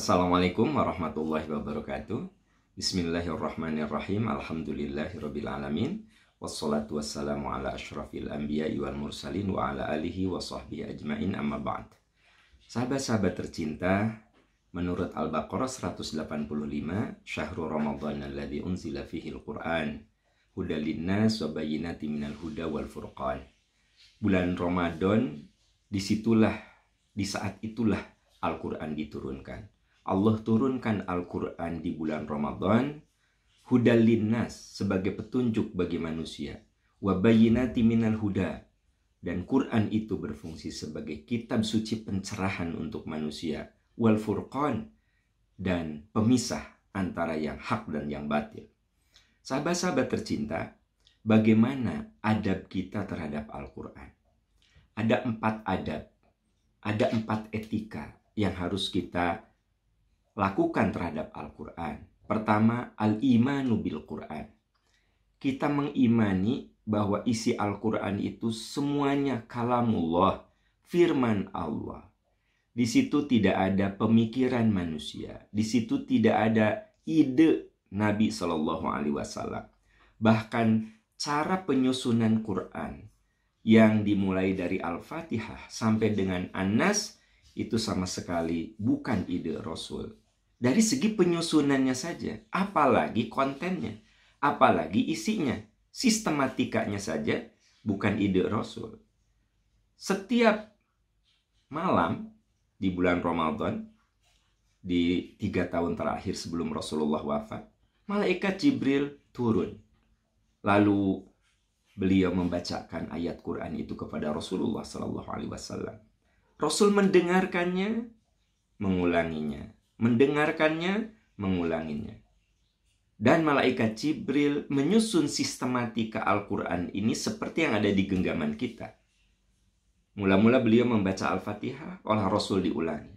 Assalamualaikum warahmatullahi wabarakatuh. Bismillahirrahmanirrahim. Alhamdulillahirrabbilalamin. Wassalatu wassalamu ala ashrafil anbiya'i wal mursalin wa ala alihi wa sahbihi ajmain, amma ba'd. Sahabat-sahabat tercinta, menurut Al-Baqarah 185, Syahrul Ramadan alladzi unzila fihil Qur'an hudal linnas wa bayyinatin minal huda wal furqan. Bulan Ramadan, di saat itulah Al-Quran diturunkan. Allah turunkan Al-Quran di bulan Ramadan, hudal linnas, sebagai petunjuk bagi manusia, wa bayyinati minal huda, dan Quran itu berfungsi sebagai kitab suci pencerahan untuk manusia, wal furqan, dan pemisah antara yang hak dan yang batil. Sahabat-sahabat tercinta, bagaimana adab kita terhadap Al-Quran? Ada 4 adab, ada 4 etika yang harus kita lakukan terhadap Al-Quran. Pertama, al-imanu bil Quran. Kita mengimani bahwa isi Al-Quran itu semuanya kalamullah, firman Allah. Di situ tidak ada pemikiran manusia. Di situ tidak ada ide Nabi SAW. Bahkan cara penyusunan Quran yang dimulai dari Al-Fatihah sampai dengan An-Nas itu sama sekali bukan ide Rasul. Dari segi penyusunannya saja, apalagi kontennya, apalagi isinya, sistematikanya saja bukan ide Rasul. Setiap malam di bulan Ramadan, di 3 tahun terakhir sebelum Rasulullah wafat, malaikat Jibril turun. Lalu beliau membacakan ayat Quran itu kepada Rasulullah SAW. Rasul mendengarkannya, mengulanginya. Mendengarkannya, mengulanginya. Dan malaikat Jibril menyusun sistematika Al-Quran ini seperti yang ada di genggaman kita. Mula-mula beliau membaca Al-Fatihah, oleh Rasul diulangi.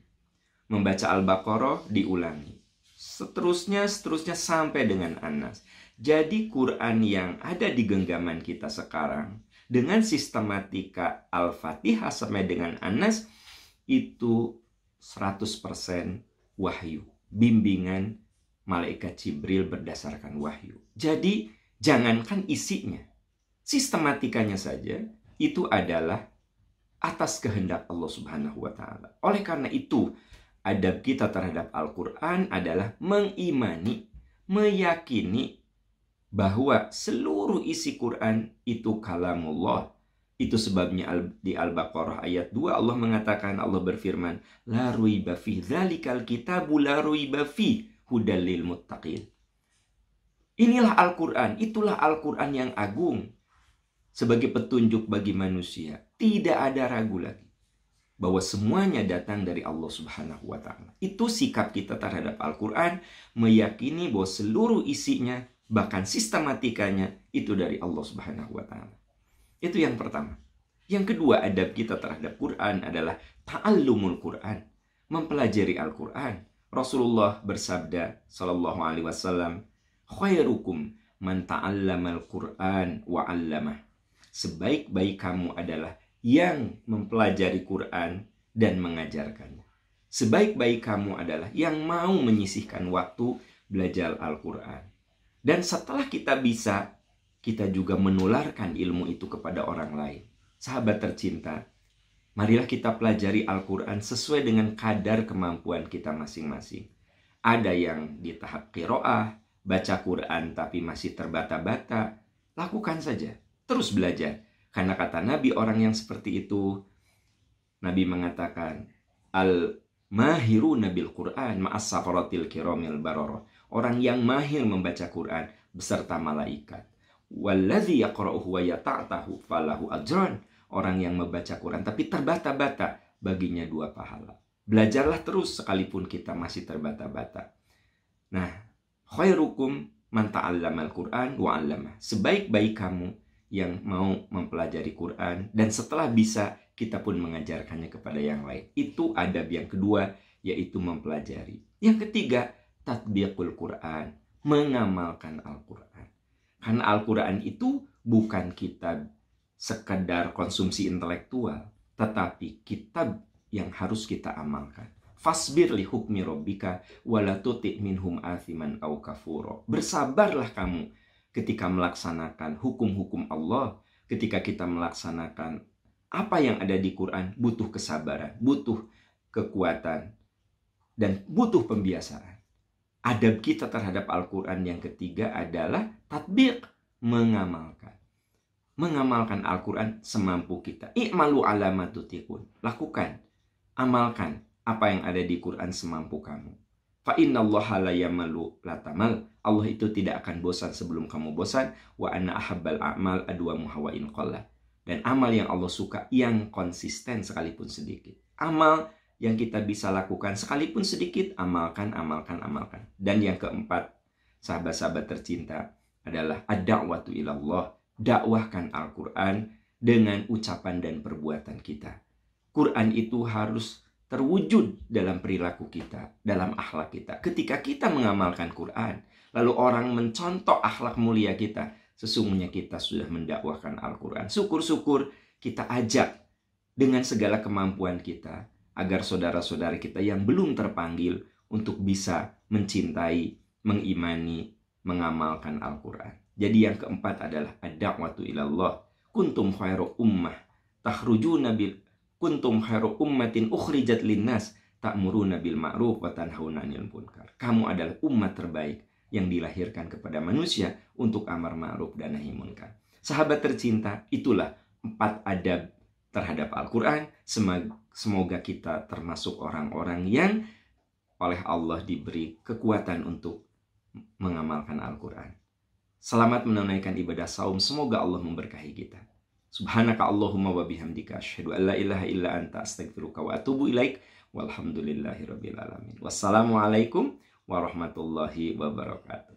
Membaca Al-Baqarah, diulangi. Seterusnya sampai dengan An-Nas. Jadi Quran yang ada di genggaman kita sekarang, dengan sistematika Al-Fatihah sampai dengan An-Nas, itu 100% wahyu, bimbingan malaikat Jibril berdasarkan wahyu. Jadi jangankan isinya, sistematikanya saja itu adalah atas kehendak Allah Subhanahu wa taala. Oleh karena itu, adab kita terhadap Al-Quran adalah mengimani, meyakini bahwa seluruh isi Quran itu kalamullah. Itu sebabnya di Al-Baqarah ayat 2 Allah mengatakan, Allah berfirman, la ruiba fi dzalikal kitabu la ruiba fi hudal lil muttaqin. Inilah Al-Quran, itulah Al-Quran yang agung sebagai petunjuk bagi manusia. Tidak ada ragu lagi bahwa semuanya datang dari Allah Subhanahu wa taala. Itu sikap kita terhadap Al-Quran, meyakini bahwa seluruh isinya, bahkan sistematikanya itu dari Allah Subhanahu wa taala. Itu yang pertama. Yang kedua, adab kita terhadap Quran adalah ta'allumul Quran, mempelajari Al-Quran. Rasulullah bersabda sallallahu alaihi wasallam, khairukum man ta'allamal Quran wa 'allamah. Sebaik-baik kamu adalah yang mempelajari Quran dan mengajarkannya. Sebaik-baik kamu adalah yang mau menyisihkan waktu belajar Al-Quran. Dan setelah kita bisa, kita juga menularkan ilmu itu kepada orang lain. Sahabat tercinta, marilah kita pelajari Al-Quran sesuai dengan kadar kemampuan kita masing-masing. Ada yang di tahap qiraah, baca Quran tapi masih terbata-bata. Lakukan saja, terus belajar. Karena kata Nabi, orang yang seperti itu, Nabi mengatakan, al-mahiruna bil Quran ma'as safaratil kiramil bararah. Orang yang mahir membaca Quran beserta malaikat. Walladzi yaqra'uhu wa yata'tahu falahu ajran. Orang yang membaca Quran tapi terbata-bata, baginya 2 pahala. Belajarlah terus sekalipun kita masih terbata-bata. Nah, khairukum man ta'allamal Quran wa 'allamah. Sebaik-baik kamu yang mau mempelajari Quran dan setelah bisa kita pun mengajarkannya kepada yang lain. Itu adab yang kedua, yaitu mempelajari. Yang ketiga, tatbiqul Quran, mengamalkan Al-Quran. Karena Al-Quran itu bukan kitab sekedar konsumsi intelektual, tetapi kitab yang harus kita amalkan. Fasbir li hukmi rabbika wala tuti' minhum athiman aw kafuro. Bersabarlah kamu ketika melaksanakan hukum-hukum Allah, ketika kita melaksanakan apa yang ada di Quran. Butuh kesabaran, butuh kekuatan, dan butuh pembiasaan. Adab kita terhadap Al-Quran yang ketiga adalah tatbiq, mengamalkan. Mengamalkan Al-Quran semampu kita. I'malu ala ma tutiqun. Lakukan, amalkan apa yang ada di Quran semampu kamu. Fa innallaha la yamalu la tamal. Allah itu tidak akan bosan sebelum kamu bosan. Wa anna ahabbal a'mal adwamu hawain qalla. Dan amal yang Allah suka yang konsisten sekalipun sedikit. Amal yang kita bisa lakukan sekalipun sedikit, amalkan, amalkan, amalkan. Dan yang keempat, sahabat-sahabat tercinta, adalah ad-da'watu ilallah. Dakwahkan Al-Quran dengan ucapan dan perbuatan kita. Quran itu harus terwujud dalam perilaku kita, dalam akhlak kita. Ketika kita mengamalkan Quran, lalu orang mencontoh akhlak mulia kita, sesungguhnya kita sudah mendakwahkan Al-Quran. Syukur-syukur kita ajak dengan segala kemampuan kita, agar saudara-saudara kita yang belum terpanggil untuk bisa mencintai, mengimani, mengamalkan Al-Quran. Jadi yang keempat adalah ad-da'watu ilallah. Kuntum khairu ummah takhrujuna bil kuntum khairu ummatin ukhrijat linnas ta'muruna bil ma'ruf wa tanhauna 'anil munkar. Kamu adalah umat terbaik yang dilahirkan kepada manusia untuk amar ma'ruf dan nahi munkar. Sahabat tercinta, itulah 4 adab terhadap Al-Quran. Semoga kita termasuk orang-orang yang oleh Allah diberi kekuatan untuk mengamalkan Al-Quran. Selamat menunaikan ibadah saum. Semoga Allah memberkahi kita. Subhanaka Allahumma wa bihamdika asyhadu an la ilaha illa anta astaghfiruka wa atubu ilaik. Walhamdulillahirabbil alamin. Wassalamualaikum warahmatullahi wabarakatuh.